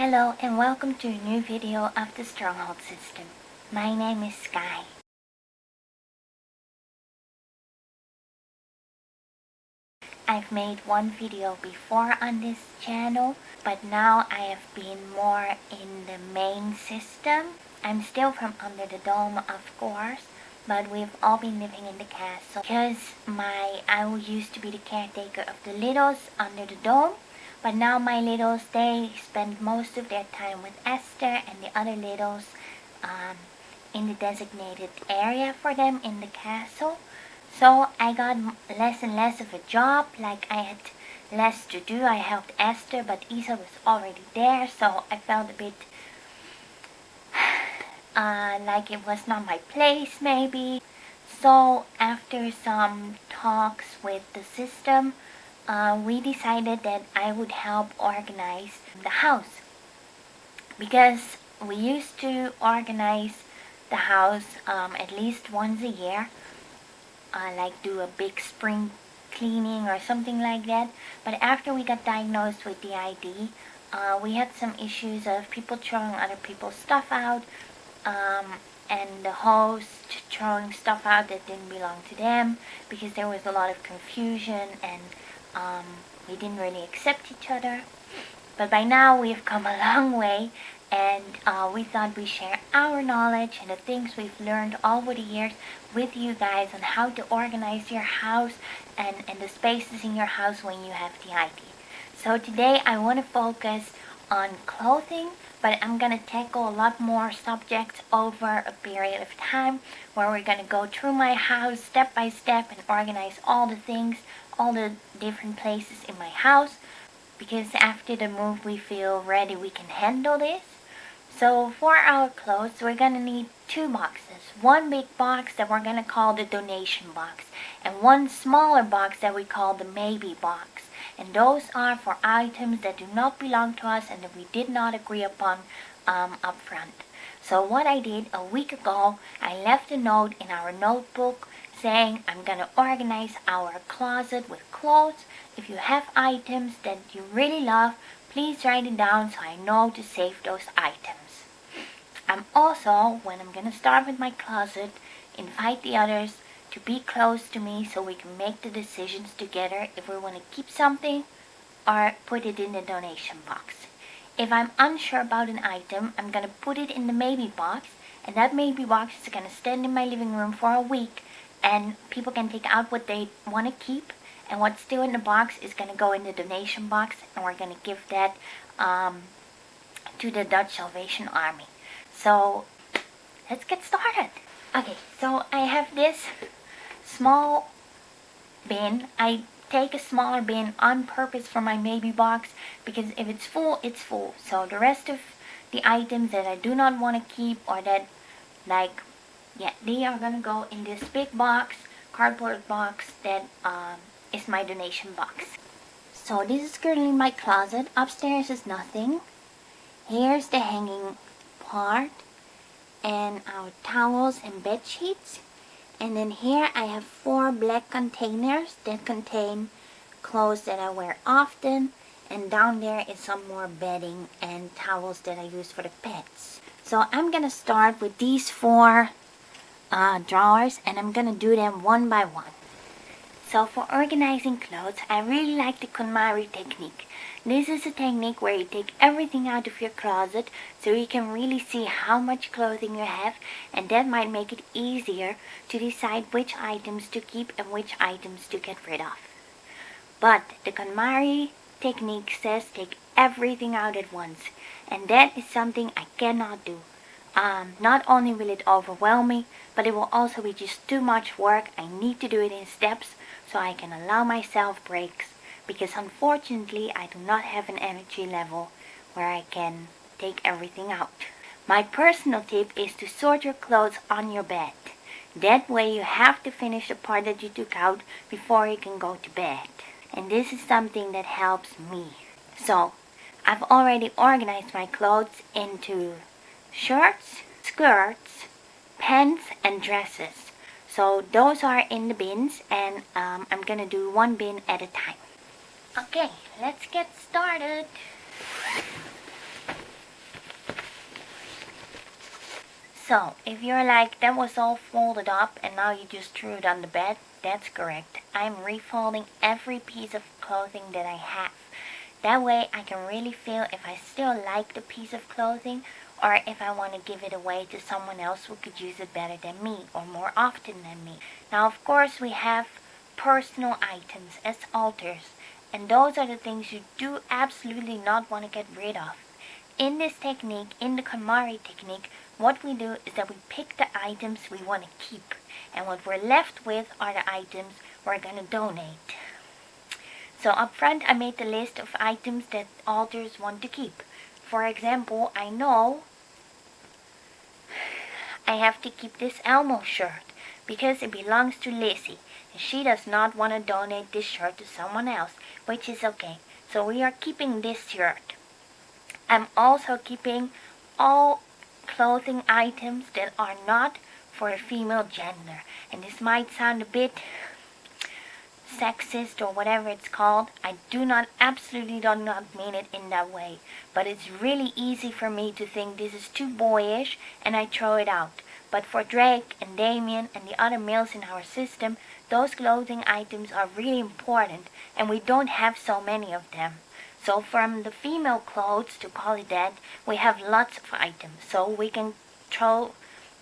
Hello and welcome to a new video of the Stronghold System. My name is Sky. I've made one video before on this channel, but now I have been more in the main system. I'm still from under the dome, of course, but we've all been living in the castle because I used to be the caretaker of the littles under the dome. But now my littles, they spend most of their time with Esther and the other littles in the designated area for them in the castle. So I got less and less of a job, like I had less to do. I helped Esther, but Isa was already there, so I felt a bit like it was not my place maybe. So after some talks with the system, we decided that I would help organize the house, because we used to organize the house at least once a year, like do a big spring cleaning or something like that. But after we got diagnosed with DID, we had some issues of people throwing other people's stuff out, and the host throwing stuff out that didn't belong to them, because there was a lot of confusion and we didn't really accept each other. But by now we've come a long way, and we thought we'd share our knowledge and the things we've learned over the years with you guys on how to organize your house and the spaces in your house when you have DID. So today I want to focus on clothing, but I'm going to tackle a lot more subjects over a period of time, where we're going to go through my house step by step and organize all the things, all the different places in my house, because after the move we feel ready, we can handle this. So for our clothes, we're going to need two boxes. One big box that we're going to call the donation box, and one smaller box that we call the maybe box. And those are for items that do not belong to us and that we did not agree upon up front. So what I did a week ago, I left a note in our notebook saying I'm going to organize our closet with clothes. If you have items that you really love, please write it down so I know to save those items. I'm also, when I'm going to start with my closet, invite the others to be close to me so we can make the decisions together if we want to keep something or put it in the donation box. If I'm unsure about an item, I'm going to put it in the maybe box, and that maybe box is going to stand in my living room for a week, and people can take out what they want to keep, and what's still in the box is going to go in the donation box, and we're going to give that to the Dutch Salvation Army. So let's get started. Okay, so I have this small bin. I take a smaller bin on purpose for my maybe box, because if it's full, it's full. So the rest of the items that I do not want to keep, or that they are gonna go in this big box, cardboard box that is my donation box. So this is currently my closet. Upstairs is nothing. Here's the hanging part and our towels and bed sheets. And then here I have 4 black containers that contain clothes that I wear often, and down there is some more bedding and towels that I use for the pets. So I'm gonna start with these 4 drawers, and I'm gonna do them one by one. So for organizing clothes, I really like the Konmari technique. This is a technique where you take everything out of your closet so you can really see how much clothing you have, and that might make it easier to decide which items to keep and which items to get rid of. But the Konmari technique says take everything out at once, and that is something I cannot do. Not only will it overwhelm me, but it will also be just too much work. I need to do it in steps so I can allow myself breaks, because unfortunately I do not have an energy level where I can take everything out. My personal tip is to sort your clothes on your bed. That way you have to finish the part that you took out before you can go to bed. And this is something that helps me. So I've already organized my clothes into shirts, skirts, pants, and dresses. So those are in the bins, and I'm gonna do one bin at a time. Okay, let's get started. So, if you're like, that was all folded up and now you just threw it on the bed, that's correct. I'm refolding every piece of clothing that I have. That way I can really feel if I still like the piece of clothing or if I want to give it away to someone else who could use it better than me or more often than me. Now, of course, we have personal items as alters, and those are the things you do absolutely not want to get rid of. In this technique, in the Konmari technique, what we do is that we pick the items we want to keep, and what we're left with are the items we're going to donate. So up front, I made the list of items that alters want to keep. For example, I know I have to keep this Elmo shirt because it belongs to Lizzie, and she does not want to donate this shirt to someone else, which is okay. So we are keeping this shirt. I'm also keeping all clothing items that are not for the female gender. And this might sound a bit sexist or whatever it's called. I absolutely do not mean it in that way. But it's really easy for me to think this is too boyish and I throw it out. But for Drake and Damien and the other males in our system, those clothing items are really important and we don't have so many of them. So from the female clothes, to call it that, we have lots of items. So we can throw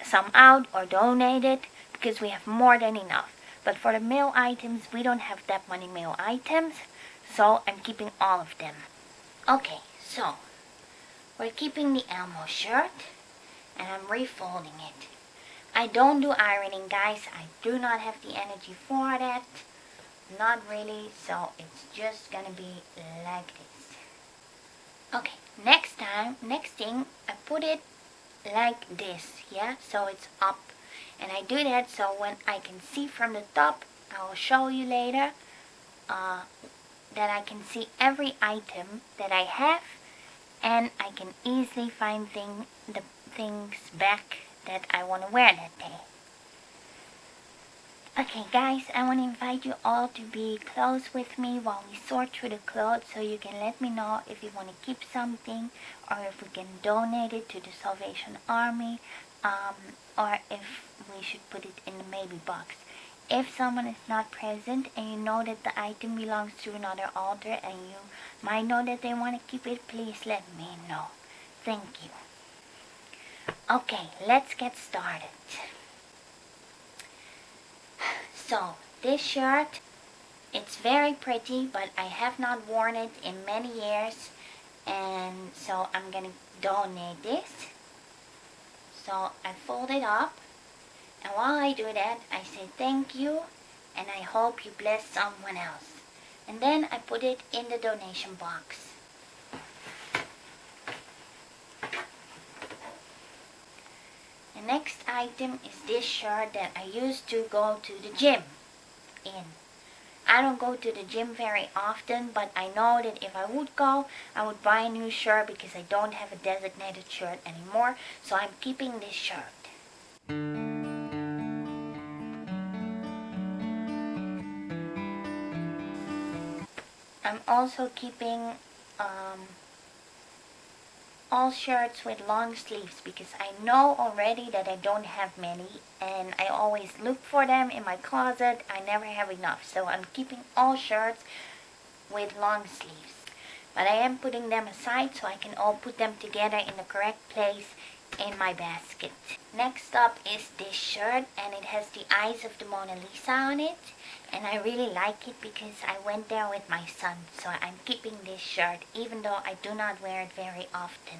some out or donate it because we have more than enough. But for the male items, we don't have that many male items. So I'm keeping all of them. Okay, so we're keeping the Elmo shirt and I'm refolding it. I don't do ironing, guys. I do not have the energy for that. Not really, so it's just gonna be like this. Okay, next thing, I put it like this, yeah, so it's up. And I do that so when I can see from the top, I will show you later, that I can see every item that I have and I can easily find the things back that I want to wear that day. Okay guys, I want to invite you all to be close with me while we sort through the clothes so you can let me know if you want to keep something or if we can donate it to the Salvation Army, or if we should put it in the maybe box. If someone is not present and you know that the item belongs to another altar and you might know that they want to keep it, please let me know. Thank you. Okay, let's get started. So, this shirt, it's very pretty, but I have not worn it in many years, and so I'm gonna donate this. So, I fold it up, and while I do that, I say thank you, and I hope you bless someone else. And then I put it in the donation box. The next item is this shirt that I used to go to the gym in. I don't go to the gym very often, but I know that if I would go, I would buy a new shirt because I don't have a designated shirt anymore, so I'm keeping this shirt. I'm also keeping all shirts with long sleeves because I know already that I don't have many and I always look for them in my closet. I never have enough, so I'm keeping all shirts with long sleeves. But I am putting them aside so I can all put them together in the correct place in my basket. Next up is this shirt, and it has the eyes of the Mona Lisa on it, and I really like it because I went there with my son, so I'm keeping this shirt even though I do not wear it very often.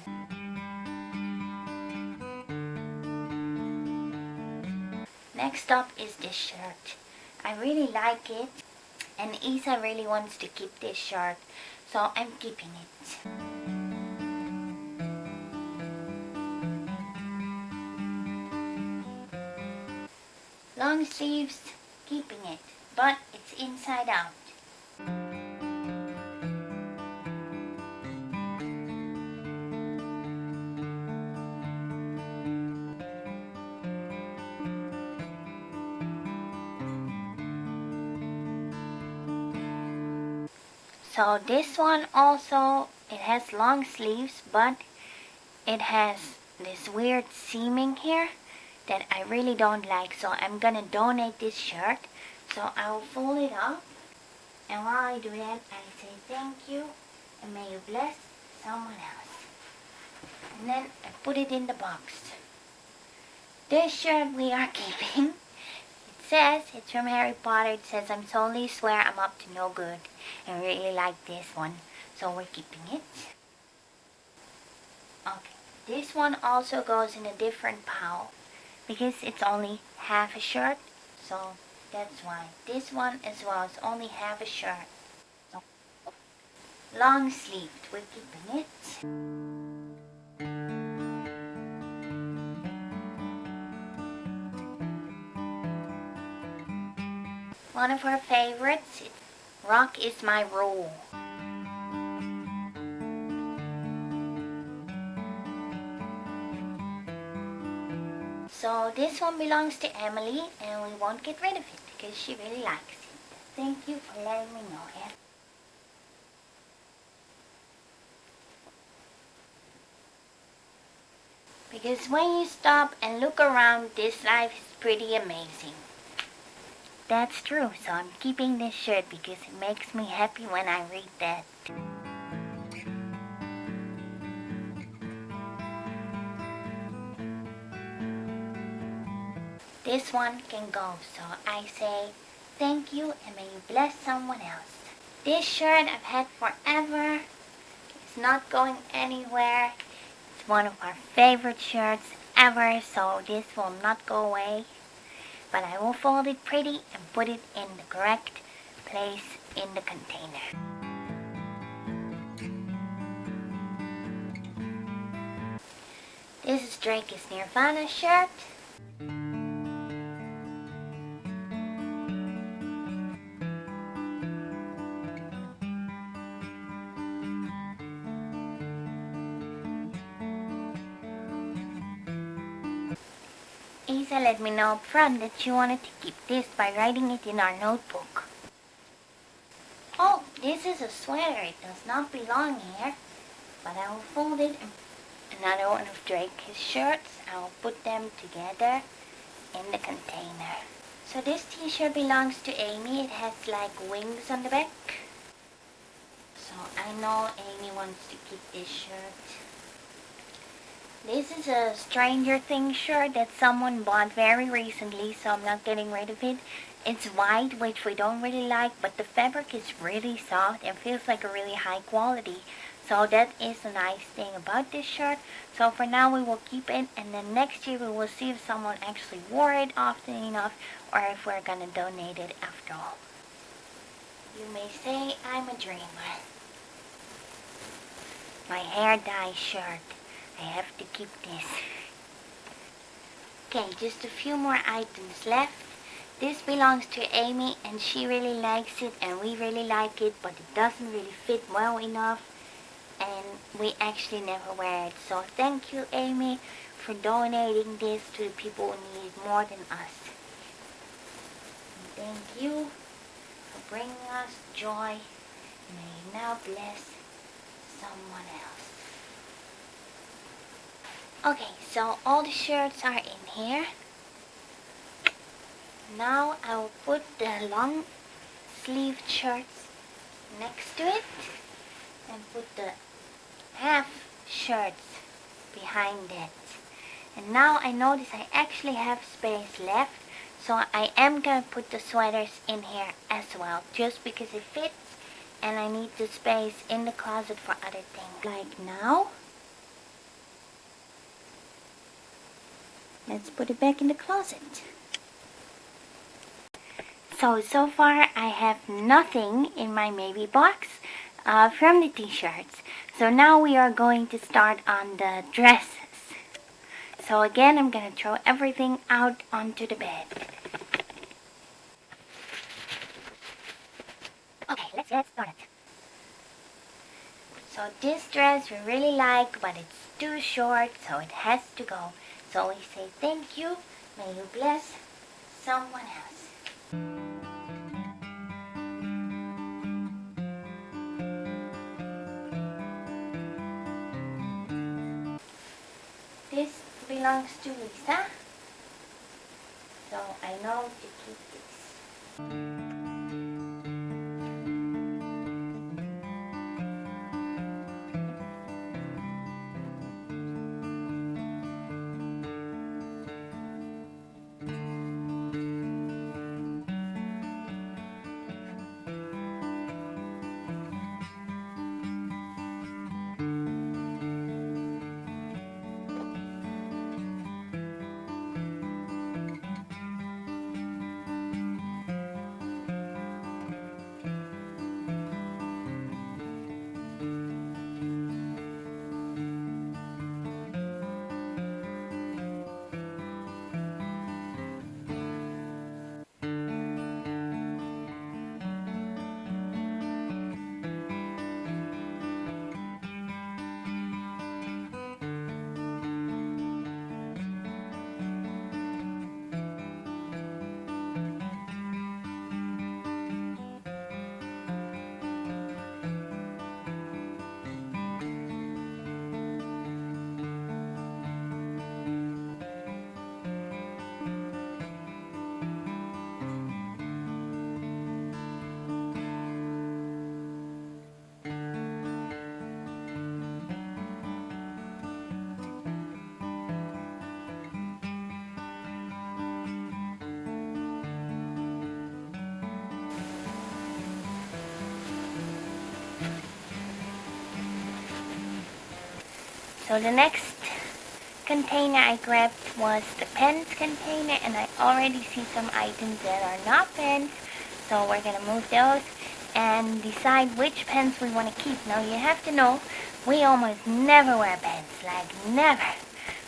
Next up is this shirt. I really like it, and Isa really wants to keep this shirt, so I'm keeping it. Long sleeves, keeping it, but it's inside out. So this one also, it has long sleeves, but it has this weird seaming here that I really don't like. So I'm gonna donate this shirt. So I'll fold it up. And while I do that, I say thank you and may you bless someone else. And then I put it in the box. This shirt we are keeping. It says, it's from Harry Potter. It says, I'm solely swear I'm up to no good. And really like this one. So we're keeping it. Okay. This one also goes in a different pile. Because it's only half a shirt. So that's why. This one as well is only half a shirt. So, long sleeved. We're keeping it. One of her favorites, Rock is My Rule. So this one belongs to Emily and we won't get rid of it because she really likes it. Thank you for letting me know, Em. Because when you stop and look around, this life is pretty amazing. That's true, so I'm keeping this shirt because it makes me happy when I read that. This one can go, so I say thank you and may you bless someone else. This shirt I've had forever. It's not going anywhere. It's one of our favorite shirts ever, so this will not go away. But I will fold it pretty and put it in the correct place in the container. This is Drake's Nirvana shirt. Isa let me know up front that she wanted to keep this by writing it in our notebook. Oh, this is a sweater. It does not belong here. But I will fold it and another one of Drake's shirts. I will put them together in the container. So this t-shirt belongs to Amy. It has like wings on the back. So I know Amy wants to keep this shirt. This is a Stranger Things shirt that someone bought very recently, so I'm not getting rid of it. It's white, which we don't really like, but the fabric is really soft and feels like a really high quality. So that is a nice thing about this shirt. So for now we will keep it, and then next year we will see if someone actually wore it often enough or if we're gonna donate it after all. You may say I'm a dreamer. My hair dye shirt. I have to keep this. Okay, just a few more items left. This belongs to Amy and she really likes it and we really like it, but it doesn't really fit well enough and we actually never wear it. So thank you, Amy, for donating this to the people who need it more than us. And thank you for bringing us joy. May you now bless someone else. Okay, so all the shirts are in here. Now I will put the long sleeved shirts next to it and put the half shirts behind it. And now I notice I actually have space left, so I am going to put the sweaters in here as well, just because it fits and I need the space in the closet for other things. Like now. Let's put it back in the closet. So far I have nothing in my maybe box from the t-shirts. So now we are going to start on the dresses. So again, I'm going to throw everything out onto the bed. Okay, let's get started. So this dress we really like, but it's too short, so it has to go. So we say thank you, may you bless someone else. This belongs to Lisa, so I know to keep this. So the next container I grabbed was the pens container, and I already see some items that are not pens, so we're gonna move those and decide which pens we want to keep. Now you have to know, we almost never wear pens, like never.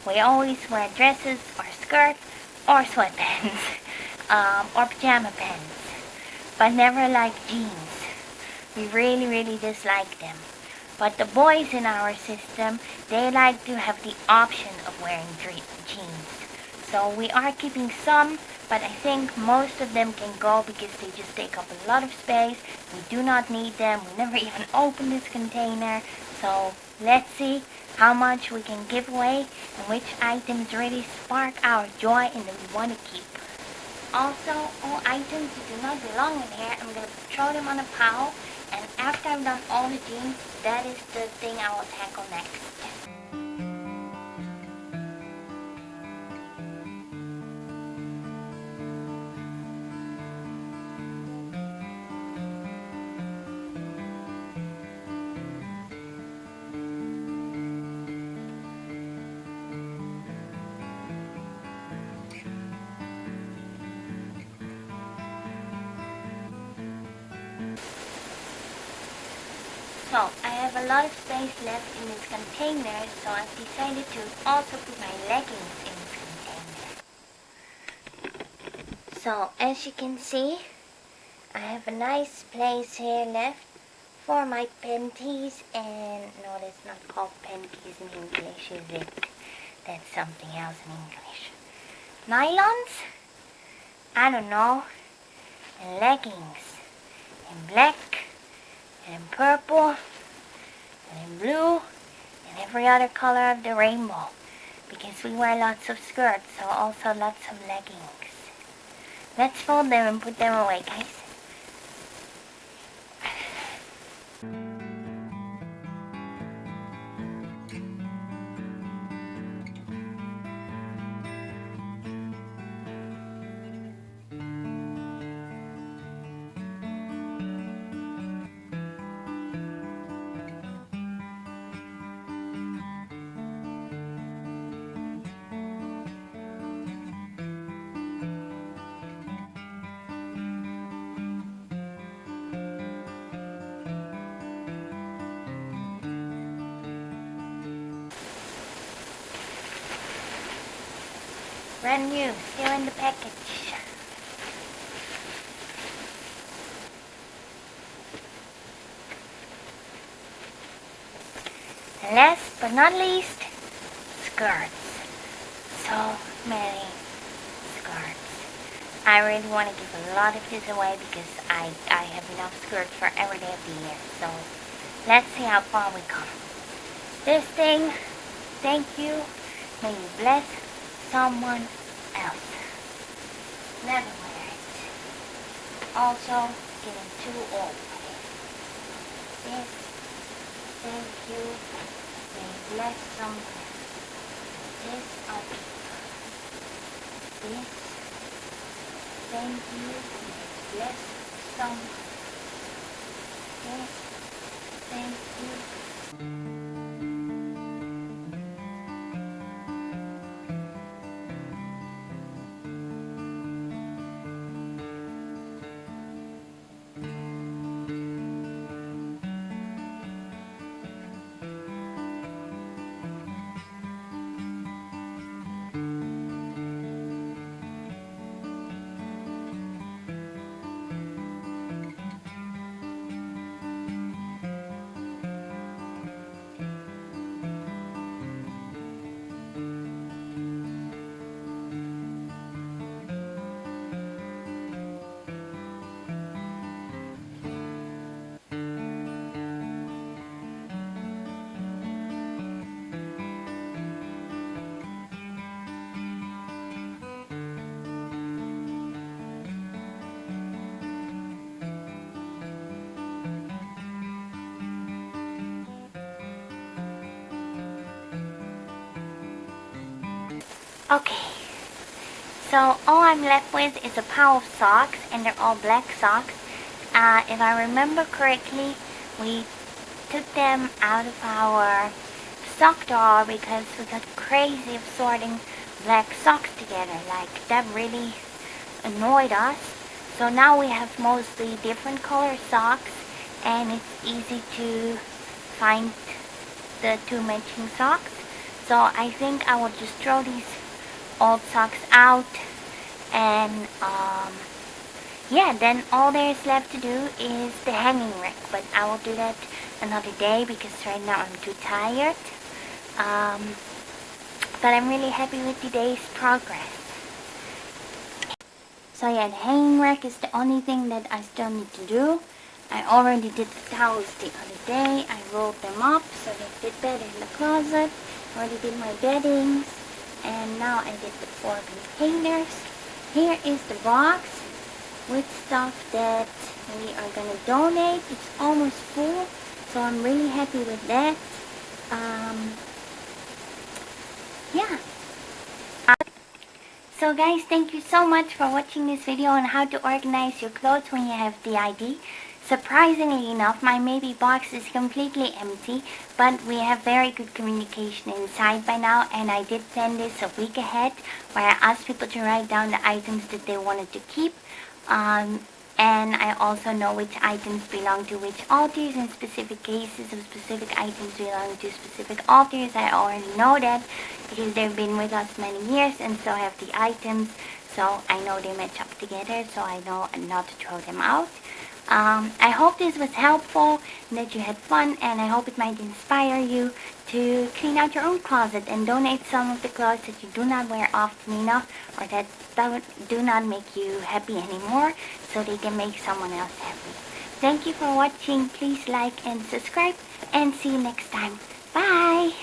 We always wear dresses or skirts or sweatpants or pajama pants, but never like jeans. We really dislike them. But the boys in our system, they like to have the option of wearing jeans. So we are keeping some, but I think most of them can go because they just take up a lot of space. We do not need them. We never even open this container. So let's see how much we can give away and which items really spark our joy and that we want to keep. Also, all items that do not belong in here, I'm going to throw them on a pile. And after I've done all the jeans, that is the thing I will tackle next. So, I have a lot of space left in this container, so I've decided to also put my leggings in this container. So, as you can see, I have a nice place here left for my panties, and no, that's not called panties in English, is it? That's something else in English. Nylons? I don't know. And leggings. In black. And in purple, and in blue, and every other color of the rainbow. Because we wear lots of skirts, so also lots of leggings. Let's fold them and put them away, guys. Brand new, still in the package. And last but not least, skirts. So many skirts. I really want to give a lot of this away because I have enough skirts for every day of the year. So let's see how far we come. This thing, thank you. may you bless someone else. Never wear it. Also, getting too old for this. This, thank you, may you bless someone else. This, I'll keep. This, thank you, may you bless someone. This, thank you. Okay, so all I'm left with is a pile of socks, and they're all black socks. If I remember correctly, we took them out of our sock drawer because we got crazy of sorting black socks together. Like, that really annoyed us. So now we have mostly different color socks, and it's easy to find the two matching socks. So I think I will just throw these old socks out, and yeah, then all there's left to do is the hanging rack, but I will do that another day because right now I'm too tired. But I'm really happy with today's progress. So yeah, the hanging rack is the only thing that I still need to do. I already did the towels the other day. I rolled them up so they fit better in the closet. Already did my beddings. And now I did the 4 containers. Here is the box with stuff that we are going to donate. It's almost full, so I'm really happy with that. Yeah. So guys, thank you so much for watching this video on how to organize your clothes when you have DID. Surprisingly enough, my maybe box is completely empty, but we have very good communication inside by now, and I did send this a week ahead where I asked people to write down the items that they wanted to keep, and I also know which items belong to which authors. In specific cases of specific items belong to specific authors, I already know that because they've been with us many years, and so have the items, so I know they match up together, so I know not to throw them out. I hope this was helpful and that you had fun, and I hope it might inspire you to clean out your own closet and donate some of the clothes that you do not wear often enough or that do not make you happy anymore, so they can make someone else happy. Thank you for watching. Please like and subscribe, and see you next time. Bye!